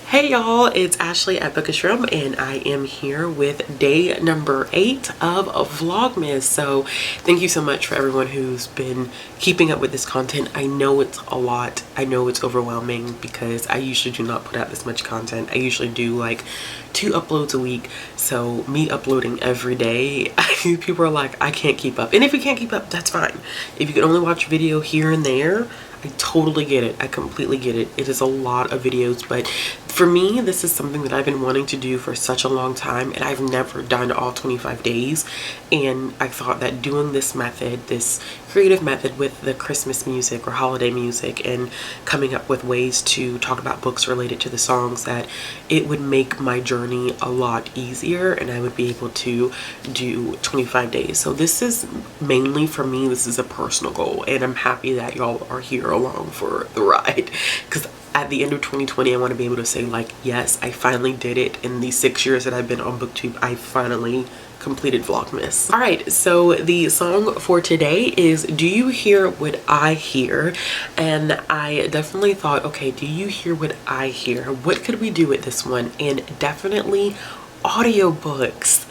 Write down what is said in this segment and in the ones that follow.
Hey y'all, it's Ashley at Bookish Room, and I am here with day number 8 of Vlogmas. So thank you so much for everyone who's been keeping up with this content. I know it's a lot. I know it's overwhelming because I usually do not put out this much content. I usually do like 2 uploads a week. So me uploading every day, people are like, I can't keep up. And if you can't keep up, that's fine. If you can only watch video here and there, I totally get it. I completely get it. It is a lot of videos, but for me, this is something that I've been wanting to do for such a long time, and I've never done all 25 days. And I thought that doing this method, this creative method with the Christmas music or holiday music, and coming up with ways to talk about books related to the songs, that it would make my journey a lot easier and I would be able to do 25 days. So this is mainly for me, this is a personal goal, and I'm happy that y'all are here along for the ride, because at the end of 2020 I want to be able to say, like, yes, I finally did it. In the 6 years that I've been on BookTube, I finally completed Vlogmas. All right, so the song for today is Do You Hear What I Hear? And I definitely thought, okay, do you hear what I hear? What could we do with this one? And definitely audiobooks.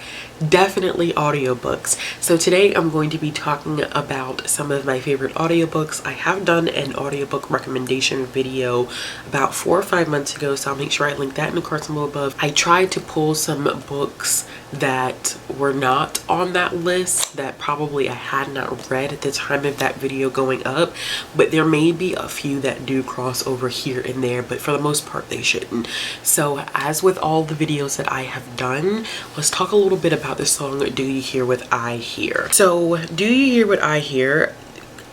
Definitely audiobooks. So today I'm going to be talking about some of my favorite audiobooks. I have done an audiobook recommendation video about 4 or 5 months ago, so I'll make sure I link that in the cards below above. I tried to pull some books that were not on that list that probably I had not read at the time of that video going up, but there may be a few that do cross over here and there, but for the most part they shouldn't. So as with all the videos that I have done, let's talk a little bit about the song Do You Hear What I Hear? So Do You Hear What I Hear?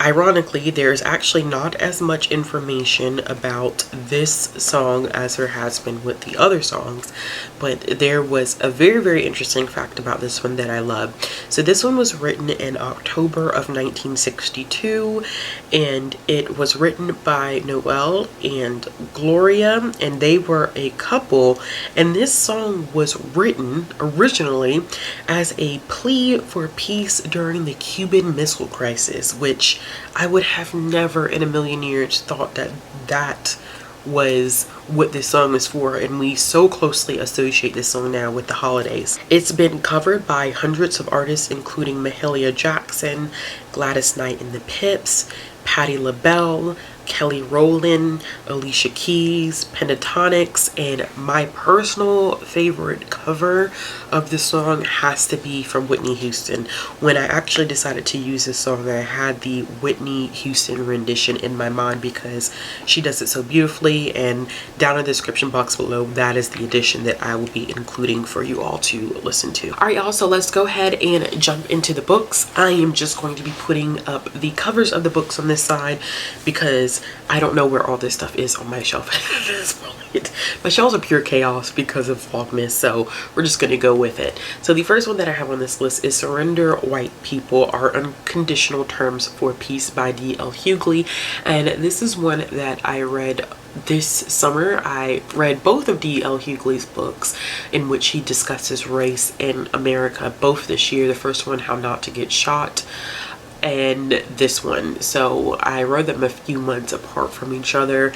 Ironically, there's actually not as much information about this song as there has been with the other songs, but there was a very, very interesting fact about this one that I love. So this one was written in October of 1962, and it was written by Noel and Gloria, and they were a couple, and this song was written originally as a plea for peace during the Cuban Missile Crisis, which I would have never in a million years thought that that was what this song is for, and we so closely associate this song now with the holidays. It's been covered by hundreds of artists, including Mahalia Jackson, Gladys Knight and the Pips, Patti LaBelle, Kelly Rowland, Alicia Keys, Pentatonics, and my personal favorite cover of the song has to be from Whitney Houston. When I actually decided to use this song, I had the Whitney Houston rendition in my mind because she does it so beautifully, and down in the description box below, that is the edition that I will be including for you all to listen to. All right, y'all, so let's go ahead and jump into the books. I am just going to be putting up the covers of the books on this side because I don't know where all this stuff is on my shelf at this point. My shelves are pure chaos because of Vlogmas, so we're just gonna go with it. So the first one that I have on this list is Surrender White People, Our Unconditional Terms for Peace by D.L. Hughley, and this is one that I read this summer. I read both of D.L. Hughley's books in which he discusses race in America, both this year. The first one, How Not to Get Shot, and this one. So I read them a few months apart from each other,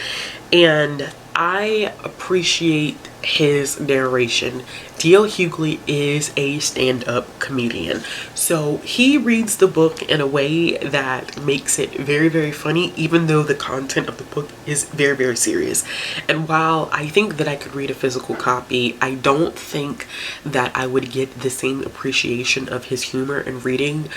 and I appreciate his narration. D.L. Hughley is a stand-up comedian, so he reads the book in a way that makes it very, very funny, even though the content of the book is very, very serious. And while I think that I could read a physical copy, I don't think that I would get the same appreciation of his humor in reading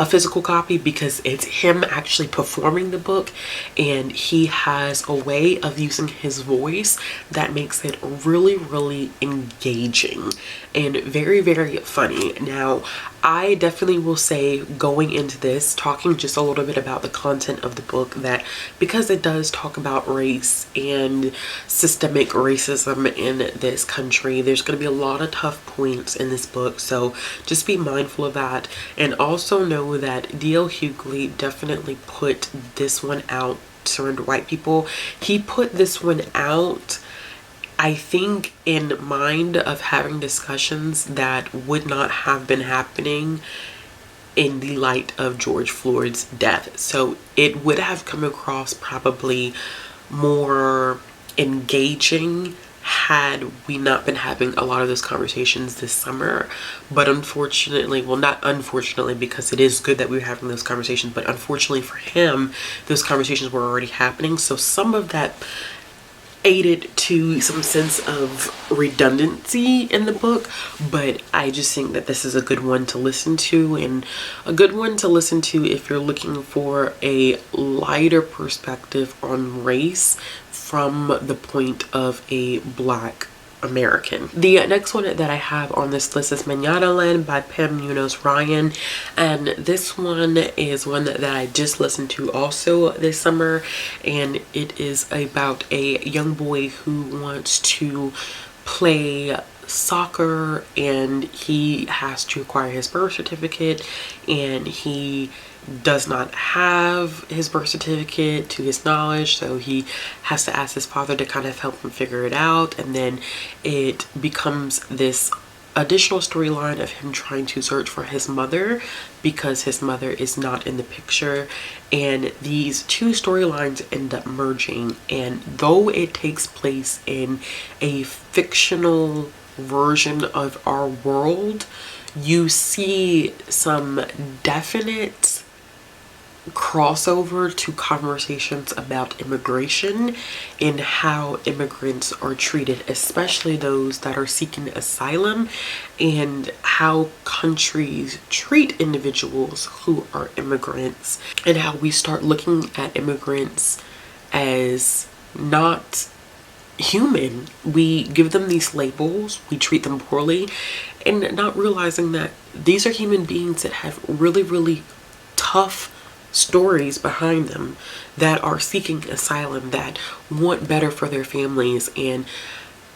a physical copy, because it's him actually performing the book, and he has a way of using his voice that makes it really, really engaging and very, very funny. Now, I definitely will say, going into this, talking just a little bit about the content of the book, that because it does talk about race and systemic racism in this country, there's going to be a lot of tough points in this book, so just be mindful of that. And also know that D.L. Hughley definitely put this one out, Surrender White People. He put this one out, I think, in mind of having discussions that would not have been happening in the light of George Floyd's death. So it would have come across probably more engaging had we not been having a lot of those conversations this summer. But unfortunately, well, not unfortunately, because it is good that we were having those conversations, but unfortunately for him, those conversations were already happening. So some of that aided to some sense of redundancy in the book, but I just think that this is a good one to listen to, and a good one to listen to if you're looking for a lighter perspective on race from the point of a Black American. The next one that I have on this list is Mandala Land by Pam Munoz Ryan, and this one is one that I just listened to also this summer, and it is about a young boy who wants to play soccer, and he has to acquire his birth certificate, and he does not have his birth certificate to his knowledge, so he has to ask his father to kind of help him figure it out. And then it becomes this additional storyline of him trying to search for his mother because his mother is not in the picture, and these two storylines end up merging. And though it takes place in a fictional version of our world, you see some definite crossover to conversations about immigration and how immigrants are treated, especially those that are seeking asylum, and how countries treat individuals who are immigrants, and how we start looking at immigrants as not human. We give them these labels, we treat them poorly, and not realizing that these are human beings that have really, really tough stories behind them, that are seeking asylum, that want better for their families. And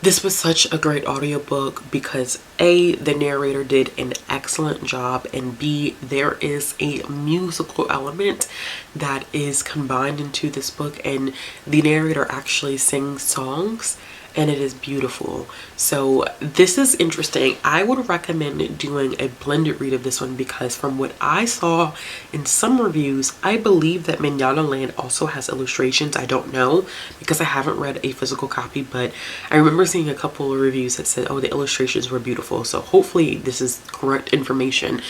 this was such a great audiobook because A, the narrator did an excellent job, and B, there is a musical element that is combined into this book, and the narrator actually sings songs, and it is beautiful. So this is interesting. I would recommend doing a blended read of this one because from what I saw in some reviews, I believe that Mandala Land also has illustrations. I don't know because I haven't read a physical copy, but I remember seeing a couple of reviews that said, oh, the illustrations were beautiful. So hopefully this is correct information.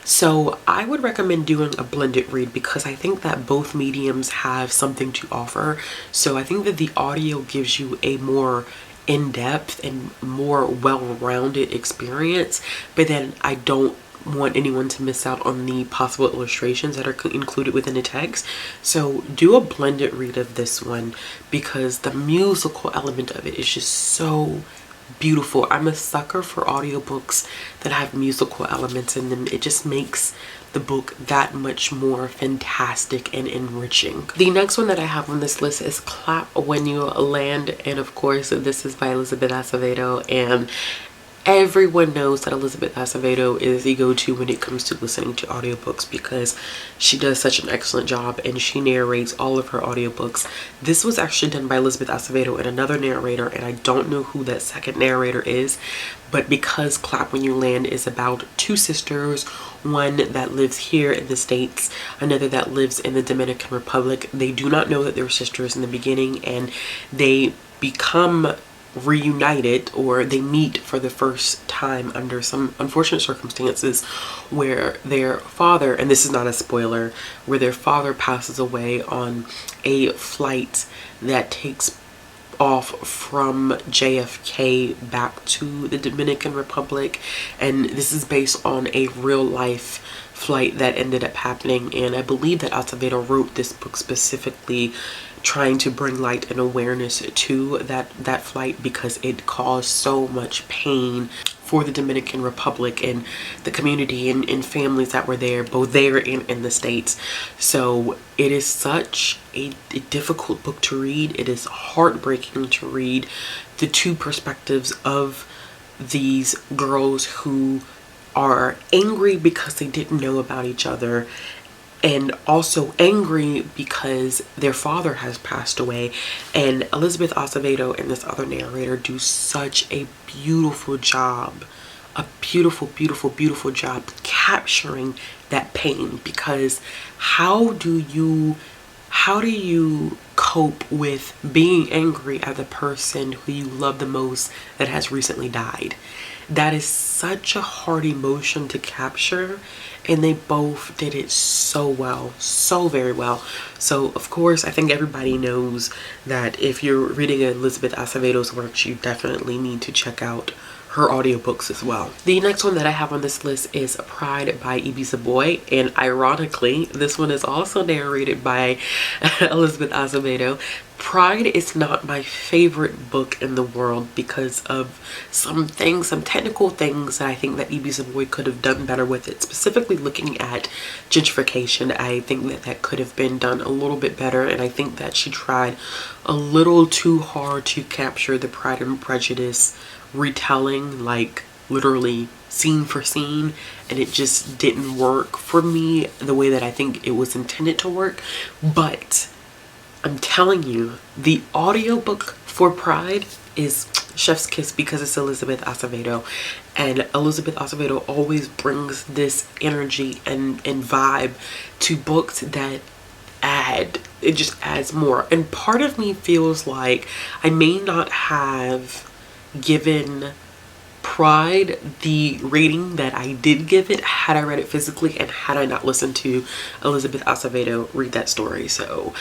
So I would recommend doing a blended read because I think that both mediums have something to offer. So I think that the audio gives you a more in-depth and more well-rounded experience, but then I don't want anyone to miss out on the possible illustrations that are included within the text. So do a blended read of this one because the musical element of it is just so beautiful. I'm a sucker for audiobooks that have musical elements in them. It just makes the book that much more fantastic and enriching. The next one that I have on this list is Clap When You Land, and of course this is by Elizabeth Acevedo, and everyone knows that Elizabeth Acevedo is the go-to when it comes to listening to audiobooks because she does such an excellent job and she narrates all of her audiobooks. This was actually done by Elizabeth Acevedo and another narrator, and I don't know who that second narrator is, but because Clap When You Land is about two sisters, one that lives here in the States, another that lives in the Dominican Republic, they do not know that they're sisters in the beginning, and they become reunited, or they meet for the first time under some unfortunate circumstances where their father, and this is not a spoiler, where their father passes away on a flight that takes off from JFK back to the Dominican Republic. And this is based on a real life flight that ended up happening, and I believe that Acevedo wrote this book specifically trying to bring light and awareness to that flight because it caused so much pain for the Dominican Republic and the community and families that were there, both there and in the States. So it is such a difficult book to read. It is heartbreaking to read the two perspectives of these girls who are angry because they didn't know about each other, and also angry because their father has passed away. And Elizabeth Acevedo and this other narrator do such a beautiful job, a beautiful, beautiful, beautiful job capturing that pain, because how do you cope with being angry at the person who you love the most that has recently died. That is such a hard emotion to capture, and they both did it so well, so very well. So of course, I think everybody knows that if you're reading Elizabeth Acevedo's works, you definitely need to check out her audiobooks as well. The next one that I have on this list is Pride by Ibiza Boy, and ironically, this one is also narrated by Elizabeth Acevedo. Pride is not my favorite book in the world because of some technical things that I think that Ibiza Boy could have done better with it. Specifically looking at gentrification, I think that that could have been done a little bit better, and I think that she tried a little too hard to capture the Pride and Prejudice retelling, like literally scene for scene, and it just didn't work for me the way that I think it was intended to work. But I'm telling you, the audiobook for Pride is chef's kiss because it's Elizabeth Acevedo, and Elizabeth Acevedo always brings this energy and vibe to books that it just adds more. And part of me feels like I may not have given Pride the rating that I did give it had I read it physically and had I not listened to Elizabeth Acevedo read that story. So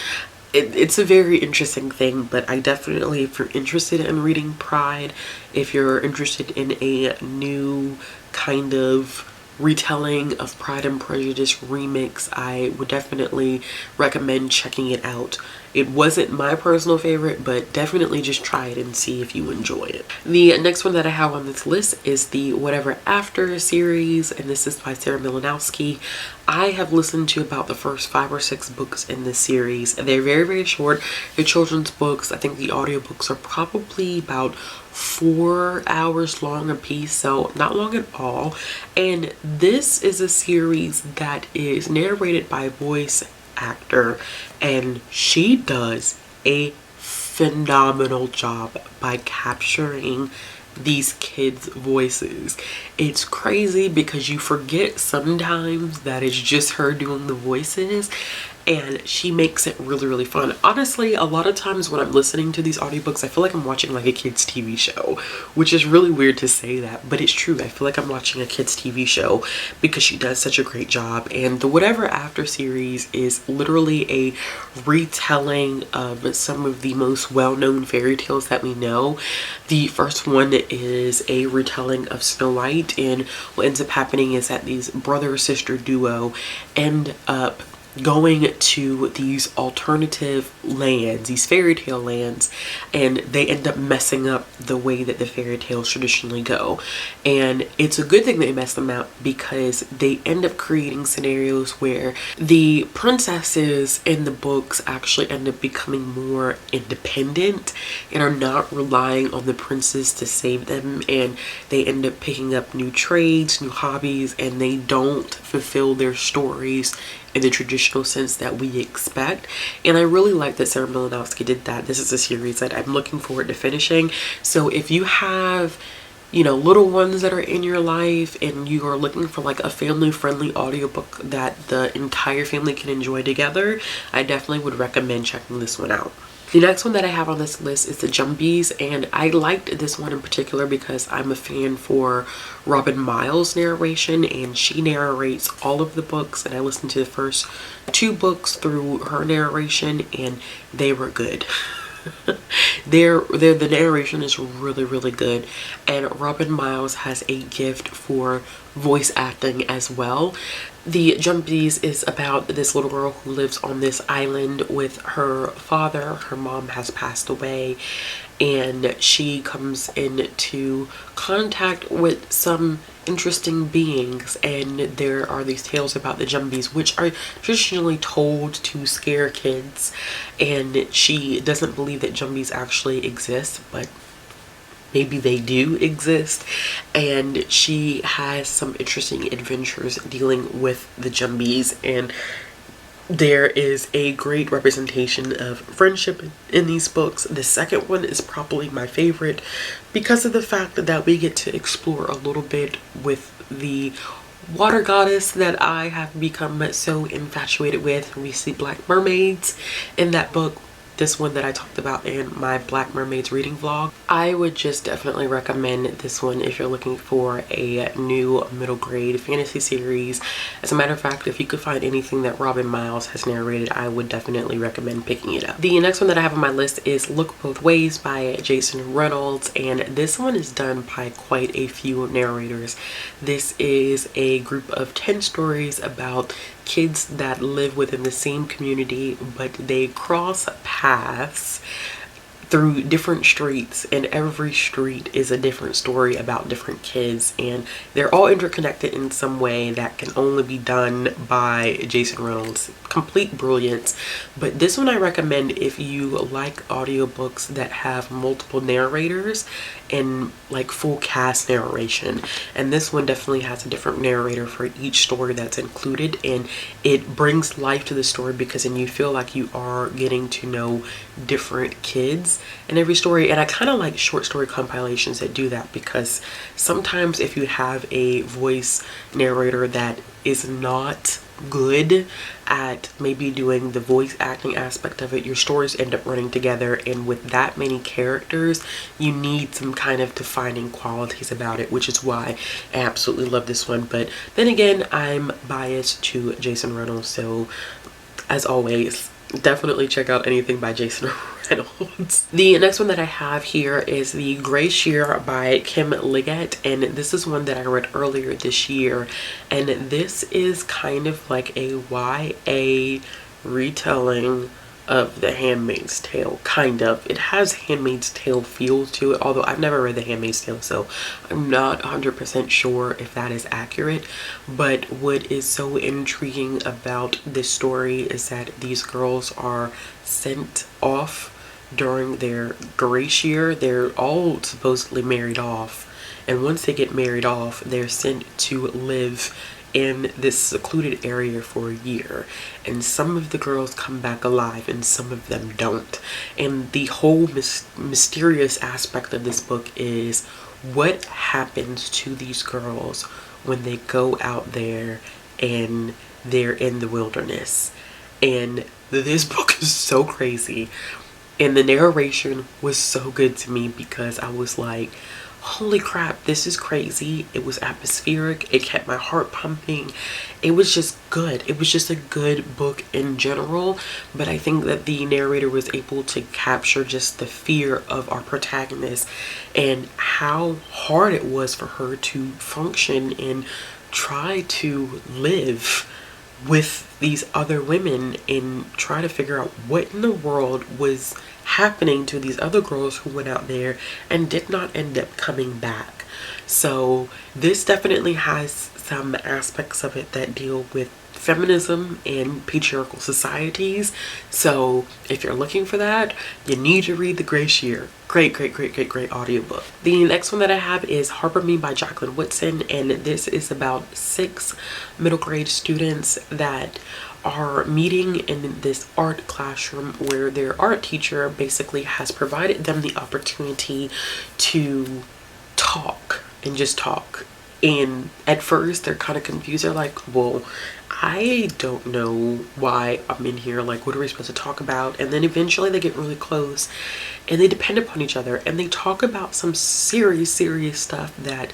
it's a very interesting thing, but I definitely, if you're interested in reading Pride, if you're interested in a new kind of retelling of Pride and Prejudice remix, I would definitely recommend checking it out. It wasn't my personal favorite, but definitely just try it and see if you enjoy it. The next one that I have on this list is the Whatever After series, and this is by Sarah Milanowski. I have listened to about the first 5 or 6 books in this series. They're very, very short. They're children's books. I think the audiobooks are probably about 4 hours long a piece, so not long at all. And this is a series that is narrated by a voice actor, and she does a phenomenal job by capturing these kids' voices. It's crazy because you forget sometimes that it's just her doing the voices, and she makes it really, really fun. Honestly, a lot of times when I'm listening to these audiobooks, I feel like I'm watching like a kid's TV show, which is really weird to say that, but it's true. I feel like I'm watching a kid's TV show because she does such a great job. And the Whatever After series is literally a retelling of some of the most well-known fairy tales that we know. The first one is a retelling of Snow White, and what ends up happening is that these brother-sister duo end up going to these alternative lands, these fairy tale lands, and they end up messing up the way that the fairy tales traditionally go. And it's a good thing they mess them up because they end up creating scenarios where the princesses in the books actually end up becoming more independent and are not relying on the princes to save them, and they end up picking up new trades, new hobbies, and they don't fulfill their stories in the traditional sense that we expect. And I really like that Sarah Milanowski did that. This is a series that I'm looking forward to finishing. So if you have, you know, little ones that are in your life and you are looking for like a family-friendly audiobook that the entire family can enjoy together, I definitely would recommend checking this one out. The next one that I have on this list is Thejumbies, and I liked this one in particular because I'm a fan for Robin Miles' narration, and she narrates all of the books, and I listened to the first 2 books through her narration, and they were good. The narration is really, really good, and Robin Miles has a gift for voice acting as well. The Thejumbies is about this little girl who lives on this island with her father. Her mom has passed away, and she comes into contact with some interesting beings, and there are these tales about the Thejumbies, which are traditionally told to scare kids, and she doesn't believe that Thejumbies actually exist, but maybe they do exist. And she has some interesting adventures dealing with the Thejumbies, and there is a great representation of friendship in these books. The second one is probably my favorite because of the fact that we get to explore a little bit with the water goddess that I have become so infatuated with. We see black mermaids in that book, this one that I talked about in my Black Mermaids reading vlog. I would just definitely recommend this one if you're looking for a new middle grade fantasy series. As a matter of fact, if you could find anything that Robin Miles has narrated, I would definitely recommend picking it up. The next one that I have on my list is Look Both Ways by Jason Reynolds, and this one is done by quite a few narrators. This is a group of 10 stories about kids that live within the same community, but they cross paths through different streets, and every street is a different story about different kids, and they're all interconnected in some way that can only be done by Jason Reynolds. Complete brilliance. But this one I recommend if you like audiobooks that have multiple narrators and like full cast narration. And this one definitely has a different narrator for each story that's included, and it brings life to the story because then you feel like you are getting to know different kids in every story. And I kind of like short story compilations that do that, because sometimes if you have a voice narrator that is not good at maybe doing the voice acting aspect of it, your stories end up running together, and with that many characters you need some kind of defining qualities about it, which is why I absolutely love this one. But then again, I'm biased to Jason Reynolds, so as always, definitely check out anything by Jason Reynolds. The next one that I have here is The Gray Shear by Kim Liggett, and this is one that I read earlier this year, and this is kind of like a YA retelling of The Handmaid's Tale, kind of. It has Handmaid's Tale feel to it, although I've never read The Handmaid's Tale, so I'm not 100% sure if that is accurate. But what is so intriguing about this story is that these girls are sent off during their grace year. They're all supposedly married off, and once they get married off, they're sent to live in this secluded area for a year, and some of the girls come back alive and some of them don't. And the whole mysterious aspect of this book is what happens to these girls when they go out there and they're in the wilderness. And this book is so crazy, and the narration was so good to me because I was like, holy crap, this is crazy. It was atmospheric. It kept my heart pumping. It was just good. It was just a good book in general. But I think that the narrator was able to capture just the fear of our protagonist and how hard it was for her to function and try to live with these other women and try to figure out what in the world was happening to these other girls who went out there and did not end up coming back. So this definitely has some aspects of it that deal with feminism and patriarchal societies. So if you're looking for that, you need to read The Gray Shear. Great audiobook. The next one that I have is Harper Me by Jacqueline Woodson, and this is about 6 middle grade students that are meeting in this art classroom where their art teacher basically has provided them the opportunity to talk and just talk. And at first they're kind of confused. They're like, well, I don't know why I'm in here. Like, what are we supposed to talk about? And then eventually they get really close and they depend upon each other and they talk about some serious stuff that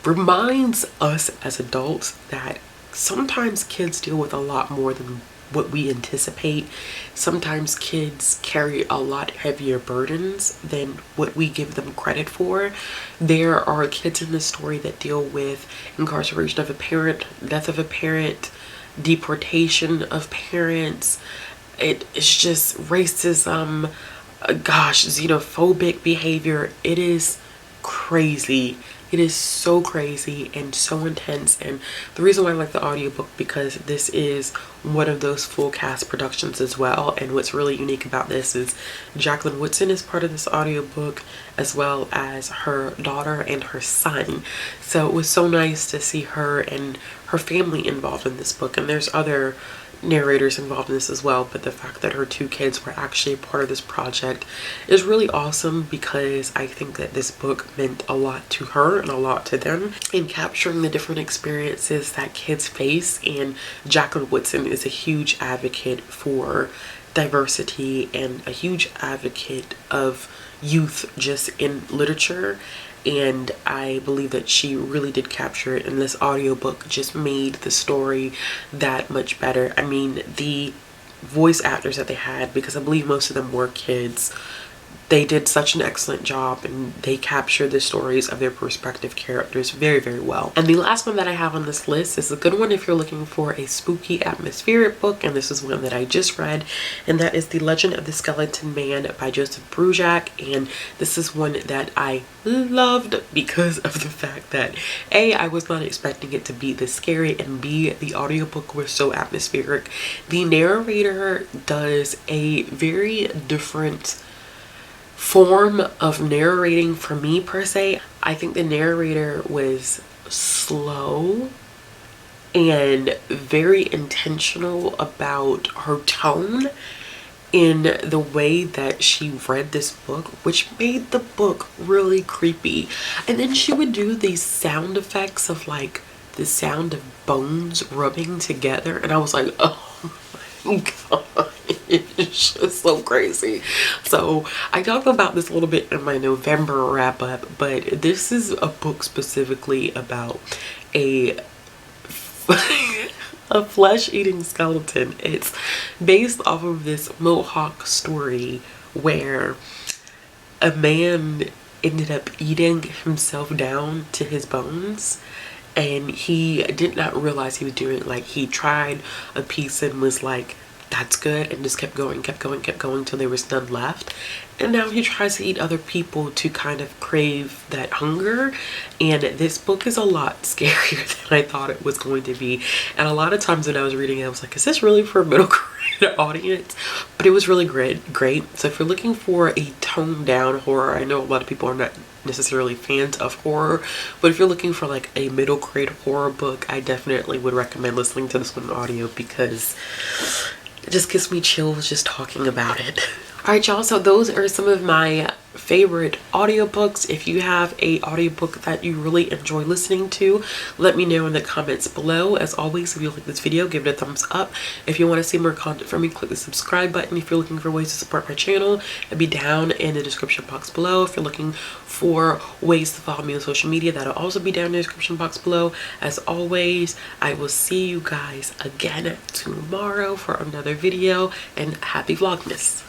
reminds us as adults that sometimes kids deal with a lot more than what we anticipate. Sometimes kids carry a lot heavier burdens than what we give them credit for. There are kids in this story that deal with incarceration of a parent, death of a parent, deportation of parents. It's just racism, xenophobic behavior. It is crazy. It is so crazy and so intense. And the reason why I like the audiobook, because this is one of those full cast productions as well. And what's really unique about this is Jacqueline Woodson is part of this audiobook, as well as her daughter and her son. So it was so nice to see her and her family involved in this book. And there's other narrators involved in this as well, but the fact that her 2 kids were actually a part of this project is really awesome, because I think that this book meant a lot to her and a lot to them in capturing the different experiences that kids face. And Jacqueline Woodson is a huge advocate for diversity and a huge advocate of youth just in literature, and I believe that she really did capture it, and this audiobook just made the story that much better. I mean, the voice actors that they had, because I believe most of them were kids, they did such an excellent job, and they captured the stories of their respective characters very, very well. And the last one that I have on this list is a good one if you're looking for a spooky atmospheric book, and this is one that I just read, and that is The Legend of the Skeleton Man by Joseph Brujak. And this is one that I loved because of the fact that A, I was not expecting it to be this scary, and B, the audiobook was so atmospheric. The narrator does a very different form of narrating for me per se. I think the narrator was slow and very intentional about her tone in the way that she read this book, which made the book really creepy. And then she would do these sound effects of like the sound of bones rubbing together, and I was like, oh my god, it's just so crazy. So I talked about this a little bit in my November wrap up, but this is a book specifically about a a flesh-eating skeleton. It's based off of this Mohawk story where a man ended up eating himself down to his bones, and he did not realize he was doing it. Like, he tried a piece and was like, that's good, and just kept going till there was none left. And now he tries to eat other people to kind of crave that hunger. And this book is a lot scarier than I thought it was going to be. And a lot of times when I was reading it, I was like, is this really for a middle grade audience? But it was really great. So if you're looking for a toned down horror, I know a lot of people are not necessarily fans of horror, but if you're looking for like a middle grade horror book, I definitely would recommend listening to this one in audio, because it just gives me chills just talking about it. Alright y'all, so those are some of my favorite audiobooks. If you have a audiobook that you really enjoy listening to, let me know in the comments below. As always, if you like this video, give it a thumbs up. If you want to see more content from me, click the subscribe button. If you're looking for ways to support my channel, it'll be down in the description box below. If you're looking for ways to follow me on social media, that'll also be down in the description box below. As always, I will see you guys again tomorrow for another video, and happy Vlogmas.